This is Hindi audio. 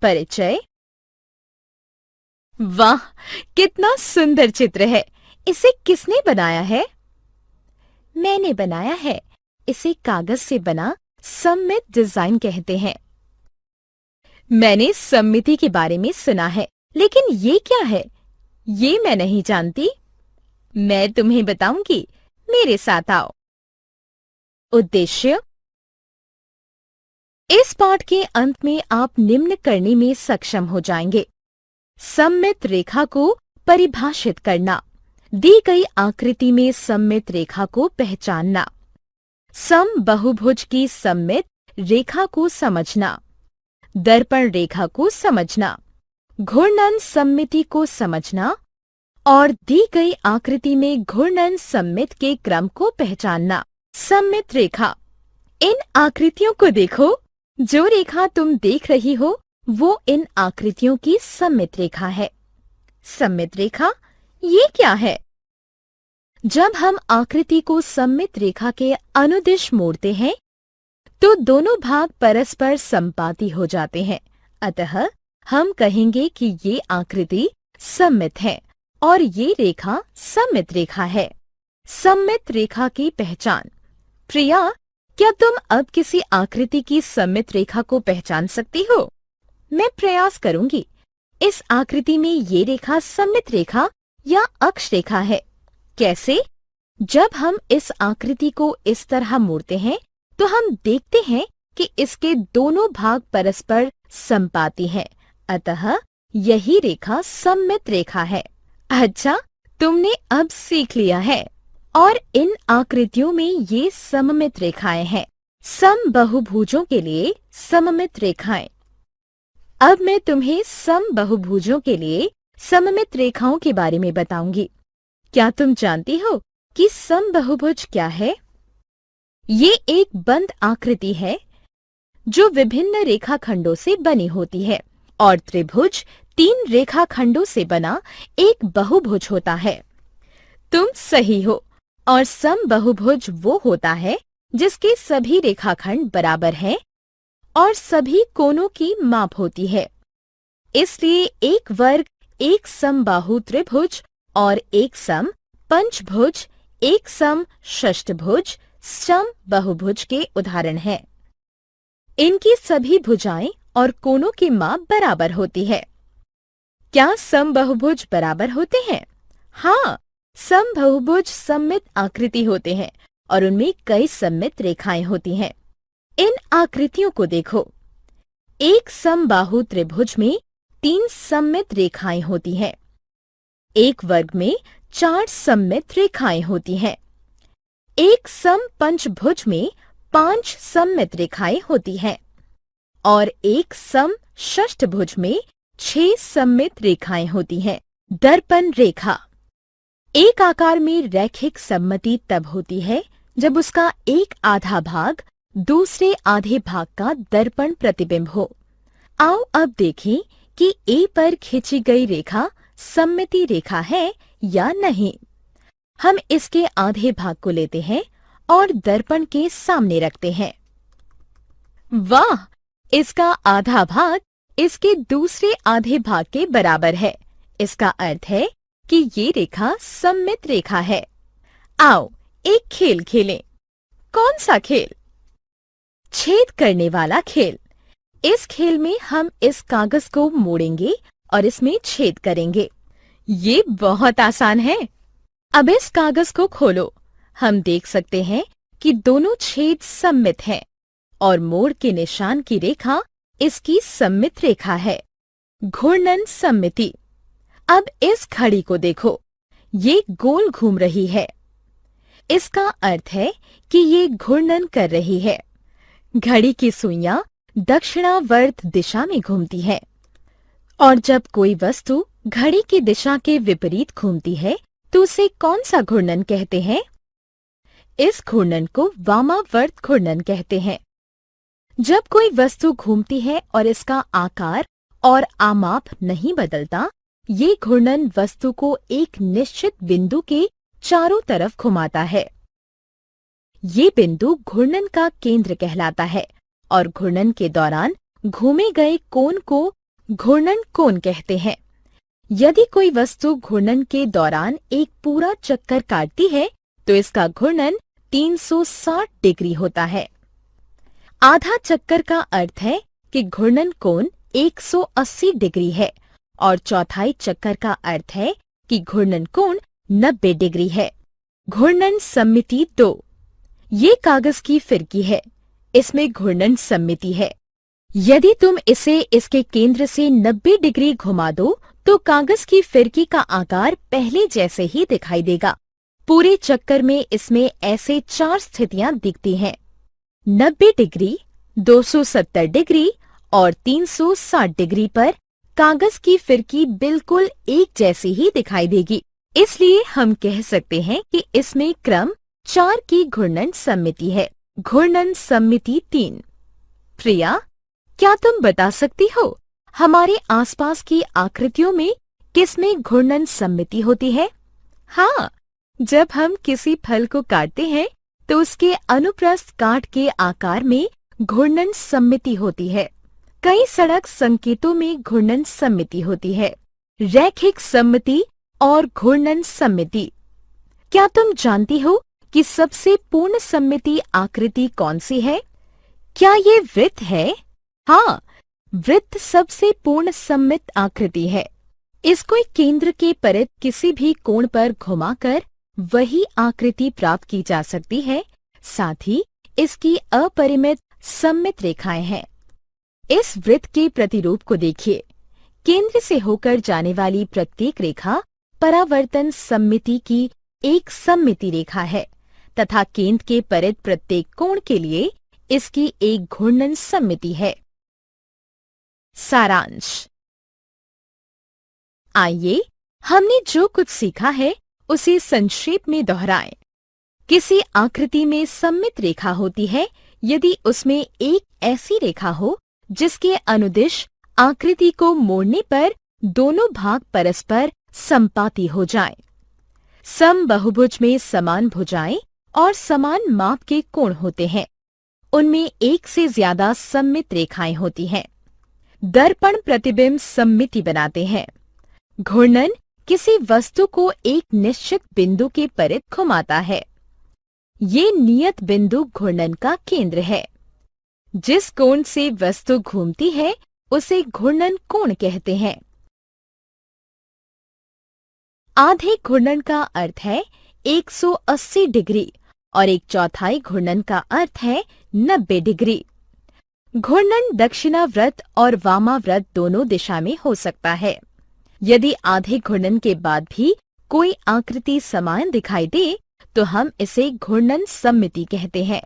परिचय। वाह, कितना सुंदर चित्र है। इसे किसने बनाया है? मैंने बनाया है। इसे कागज से बना सममित डिजाइन कहते हैं। मैंने सममिति के बारे में सुना है, लेकिन ये क्या है? ये मैं नहीं जानती। मैं तुम्हें बताऊंगी। मेरे साथ आओ। उद्देश्य। इस पाठ के अंत में आप निम्न करने में सक्षम हो जाएंगे। सममित रेखा को परिभाषित करना, दी गई आकृति में सममित रेखा को पहचानना, समबहुभुज की सममित रेखा को समझना, दर्पण रेखा को समझना, घूर्णन सममिति को समझना और दी गई आकृति में घूर्णन सममित के क्रम को पहचानना। सममित रेखा। इन आकृतियों को देखो। जो रेखा तुम देख रही हो वो इन आकृतियों की सममित रेखा है। सममित रेखा ये क्या है? जब हम आकृति को सममित रेखा के अनुदिश मोड़ते हैं तो दोनों भाग परस्पर संपाती हो जाते हैं। अतः हम कहेंगे कि ये आकृति सममित है और ये रेखा सममित रेखा है। सममित रेखा की पहचान। प्रिया, क्या तुम अब किसी आकृति की सममित रेखा को पहचान सकती हो? मैं प्रयास करूंगी। इस आकृति में ये रेखा सममित रेखा या अक्ष रेखा है। कैसे? जब हम इस आकृति को इस तरह मोड़ते हैं तो हम देखते हैं कि इसके दोनों भाग परस्पर संपाती हैं। अतः यही रेखा सममित रेखा है। अच्छा, तुमने अब सीख लिया है। और इन आकृतियों में ये सममित रेखाएं हैं। समबहुभुजों के लिए सममित रेखाएं। अब मैं तुम्हें समबहुभुजों के लिए सममित रेखाओं के बारे में बताऊंगी। क्या तुम जानती हो कि समबहुभुज क्या है? ये एक बंद आकृति है जो विभिन्न रेखाखंडों से बनी होती है और त्रिभुज 3 रेखाखंडों से बना एक बहुभुज होता है। तुम सही हो। और समबहुभुज वो होता है जिसके सभी रेखाखंड बराबर हैं और सभी कोनों की माप होती है। इसलिए एक वर्ग एक समबाहु त्रिभुज और एक सम पंचभुज, एक सम षष्ठभुज, समबहुभुज के उदाहरण हैं। इनकी सभी भुजाएं और कोनों की माप बराबर होती है। क्या समबहुभुज बराबर होते हैं? हाँ, समबहुभुज सममित आकृति होते हैं और उनमें कई सममित रेखाएं होती हैं। इन आकृतियों को देखो। एक समबाहु त्रिभुज में 3 सममित रेखाएं होती हैं। एक वर्ग में 4 सममित रेखाएं होती हैं। एक सम पंचभुज में 5 सममित रेखाएं होती हैं और एक सम षष्ठभुज में 6 सममित रेखाएं होती हैं। दर्पण रेखा। एक आकार में रैखिक सममिति तब होती है जब उसका एक आधा भाग दूसरे आधे भाग का दर्पण प्रतिबिंब हो। आओ अब देखें कि ए पर खींची गई रेखा सममिति रेखा है या नहीं। हम इसके आधे भाग को लेते हैं और दर्पण के सामने रखते हैं। वाह! इसका आधा भाग इसके दूसरे आधे भाग के बराबर है। इसका अर्थ है कि ये रेखा सममित रेखा है। आओ एक खेल खेलें। कौन सा खेल? छेद करने वाला खेल। इस खेल में हम इस कागज को मोड़ेंगे और इसमें छेद करेंगे। ये बहुत आसान है। अब इस कागज को खोलो। हम देख सकते हैं कि दोनों छेद सममित हैं और मोड़ के निशान की रेखा इसकी सममित रेखा है। घूर्णन सममिति। अब इस घड़ी को देखो। ये गोल घूम रही है। इसका अर्थ है कि ये घूर्णन कर रही है। घड़ी की सुइयां दक्षिणावर्त दिशा में घूमती है और जब कोई वस्तु घड़ी की दिशा के विपरीत घूमती है तो उसे कौन सा घूर्णन कहते हैं? इस घूर्णन को वामावर्त घूर्णन कहते हैं। जब कोई वस्तु घूमती है और इसका आकार और आमाप नहीं बदलता, ये घूर्णन वस्तु को एक निश्चित बिंदु के चारों तरफ घुमाता है। ये बिंदु घूर्णन का केंद्र कहलाता है और घूर्णन के दौरान घूमे गए कोण को घूर्णन कोण कहते हैं। यदि कोई वस्तु घूर्णन के दौरान एक पूरा चक्कर काटती है तो इसका घूर्णन 360 डिग्री होता है। आधा चक्कर का अर्थ है कि घूर्णन कोण 180 डिग्री है और चौथाई चक्कर का अर्थ है कि घूर्णन कोण 90 डिग्री है। घूर्णन सममिति 2। ये कागज की फिरकी है, इसमें घूर्णन सममिति है। यदि तुम इसे इसके केंद्र से 90 डिग्री घुमा दो तो कागज की फिरकी का आकार पहले जैसे ही दिखाई देगा। पूरे चक्कर में इसमें ऐसे 4 स्थितियां दिखती हैं: 90 डिग्री, 270 डिग्री और 360 डिग्री पर कागज की फिरकी बिल्कुल एक जैसी ही दिखाई देगी। इसलिए हम कह सकते हैं कि इसमें क्रम 4 की घूर्णन सममिति है। घूर्णन सममिति 3। प्रिया, क्या तुम बता सकती हो हमारे आसपास की आकृतियों में किसमें घूर्णन सममिति होती है? हाँ, जब हम किसी फल को काटते हैं तो उसके अनुप्रस्थ काट के आकार में घूर्णन सममिति होती है। कई सड़क संकेतों में घूर्णन सममिति होती है। रैखिक सममिति और घूर्णन सममिति। क्या तुम जानती हो कि सबसे पूर्ण सममिति आकृति कौन सी है? क्या ये वृत्त है? हाँ, वृत्त सबसे पूर्ण सममित आकृति है। इसको एक केंद्र के परित किसी भी कोण पर घुमाकर वही आकृति प्राप्त की जा सकती है। साथ ही इसकी अपरिमित सममित रेखाएं हैं। इस वृत्त के प्रतिरूप को देखिए। केंद्र से होकर जाने वाली प्रत्येक रेखा परावर्तन सममिति की एक सममिति रेखा है तथा केंद्र के परित प्रत्येक कोण के लिए इसकी एक घूर्णन सममिति है। सारांश। आइए हमने जो कुछ सीखा है उसे संक्षेप में दोहराएं। किसी आकृति में सममित रेखा होती है यदि उसमें एक ऐसी रेखा हो जिसके अनुदिश आकृति को मोड़ने पर दोनों भाग परस्पर समपाती हो जाएं। समबहुभुज में समान भुजाएं और समान माप के कोण होते हैं। उनमें एक से ज्यादा सममित रेखाएं होती हैं। दर्पण प्रतिबिंब सममिति बनाते हैं। घूर्णन किसी वस्तु को एक निश्चित बिंदु के परित घुमाता है। ये नियत बिंदु घूर्णन का केंद्र है। जिस कोण से वस्तु घूमती है उसे घूर्णन कोण कहते हैं। आधे घूर्णन का अर्थ है 180 डिग्री और 1/4 घूर्णन का अर्थ है 90 डिग्री। घूर्णन दक्षिणाव्रत और वामाव्रत दोनों दिशा में हो सकता है। यदि आधे घूर्णन के बाद भी कोई आकृति समान दिखाई दे तो हम इसे घूर्णन सममिति कहते हैं।